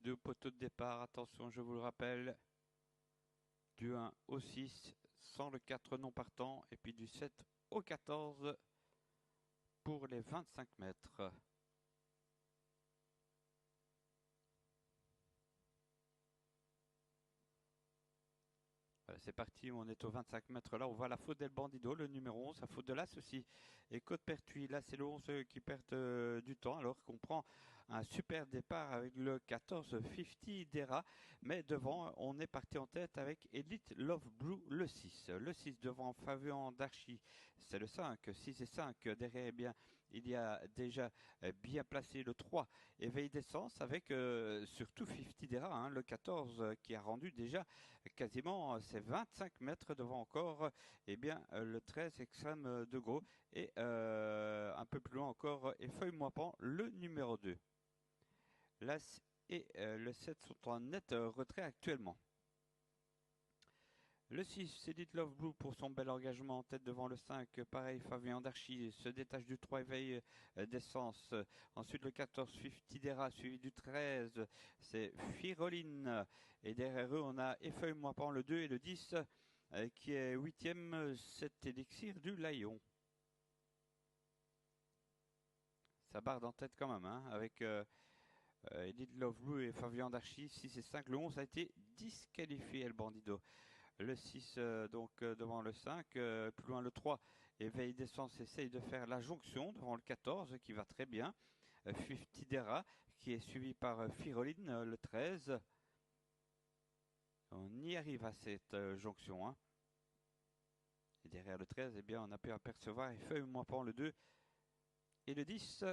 Deux poteaux de départ, attention, je vous le rappelle, du 1 au 6, sans le 4 non partant, et puis du 7 au 14 pour les 25 mètres. Voilà, c'est parti, on est aux 25 mètres là, on voit la faute d'El Bandido, le numéro 11, la faute de l'As aussi. Et Côte-Pertuis, là c'est le 11 qui perd du temps, alors qu'on prend un super départ avec le 14 50 d'Era. Mais devant, on est parti en tête avec Elite Love Blue, le 6. Le 6 devant Fabian Darchi, c'est le 5, 6 et 5. Derrière, eh bien, il y a déjà bien placé le 3, Éveil d'essence, avec surtout 50 d'Era, hein, le 14 qui a rendu déjà quasiment c'est 25 mètres devant encore bien le 13 extrême de gros et un peu plus loin encore Effeuille-moi Pan, le numéro 2. L'As et le 7 sont en net retrait actuellement. Le 6, c'est Dit Love Blue pour son bel engagement en tête devant le 5. Pareil, Fabien Darchi se détache du 3 Éveil d'essence. Ensuite, le 14, 50 d'Era, suivi du 13. C'est Firoline. Et derrière eux, on a Effeuille-moi Pan, le 2 et le 10, qui est 8e, cet élixir du Lion. Ça barde en tête quand même, hein, avec Edith Love Blue et Fabien Darchi, 6 et 5. Le 11 a été disqualifié, El Bandido. Le 6 devant le 5, plus loin le 3, Éveil d'essence essaye de faire la jonction devant le 14 qui va très bien. 50 d'Era qui est suivi par Firoline, le 13. On y arrive à cette jonction. Hein. Et derrière le 13, eh bien, on a pu apercevoir Effeuille-moi Pan, le 2 et le 10,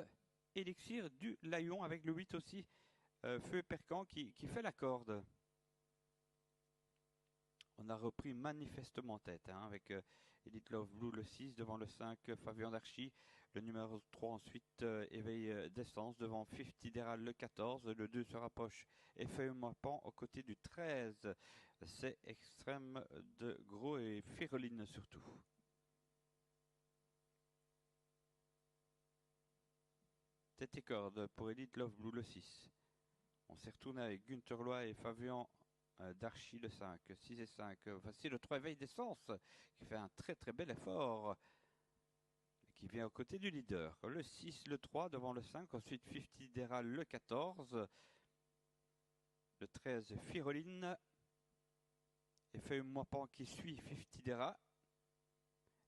Élixir du Lion avec le 8 aussi, Feu Percan qui fait la corde. On a repris manifestement tête hein, avec Edith Love Blue le 6 devant le 5 Fabien Darchi, le numéro 3 ensuite Éveil d'essence devant 50 d'Eral le 14, le 2 se rapproche Effeuille-moi Pan aux côtés du 13. C'est extrême de gros et Firoline surtout. Tête et corde pour Edith Love Blue le 6. On s'est retourné avec Günther Loy et Fabien Darchi le 5, 6 et 5. Voici le 3 Éveil d'essence qui fait un très très bel effort et qui vient aux côtés du leader. Le 6, le 3 devant le 5, ensuite 50 d'Era le 14, le 13 Firoline, Effeuille-moi Pan qui suit 50 d'Era,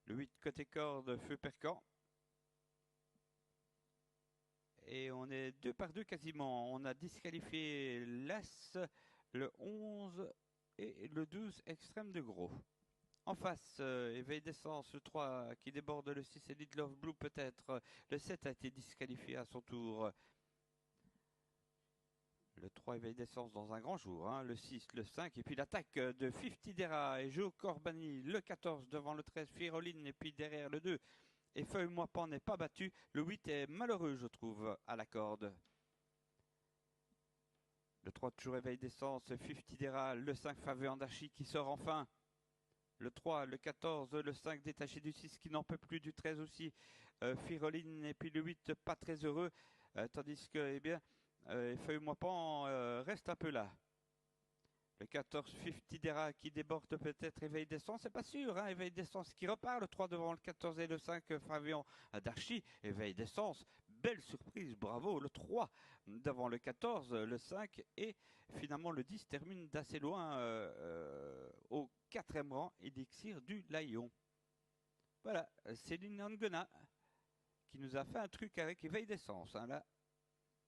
le 8 côté corde Feu Percan. Et on est 2 par 2 quasiment. On a disqualifié l'As, le 11 et le 12 extrême de gros. En face, Éveil d'essence, le 3 qui déborde le 6 Elite Love Blue peut-être. Le 7 a été disqualifié à son tour. Le 3 Éveil d'essence dans un grand jour. Hein. Le 6, le 5 et puis l'attaque de 50 d'Era et Joe Corbani. Le 14 devant le 13 Firoline et puis derrière le 2. Et Feuille-moi Pan n'est pas battu. Le 8 est malheureux, je trouve, à la corde. Le 3 toujours Éveil d'essence, 50 d'Era, le 5 Fabien Darchi qui sort enfin. Le 3, le 14, le 5 détaché du 6 qui n'en peut plus, du 13 aussi, Firoline et puis le 8 pas très heureux, tandis que, eh bien, Feuille-moi Pan reste un peu là. Le 14, 50 d'Era qui déborde peut-être Éveil d'essence, c'est pas sûr, hein, Éveil d'essence qui repart, le 3 devant le 14 et le 5, Fabien Darchi, Éveil d'essence, belle surprise, bravo, le 3 devant le 14, le 5 et finalement le 10 termine d'assez loin au 4e rang, Élixir du Lion. Voilà, Céline Angona qui nous a fait un truc avec Éveil d'essence, hein, là.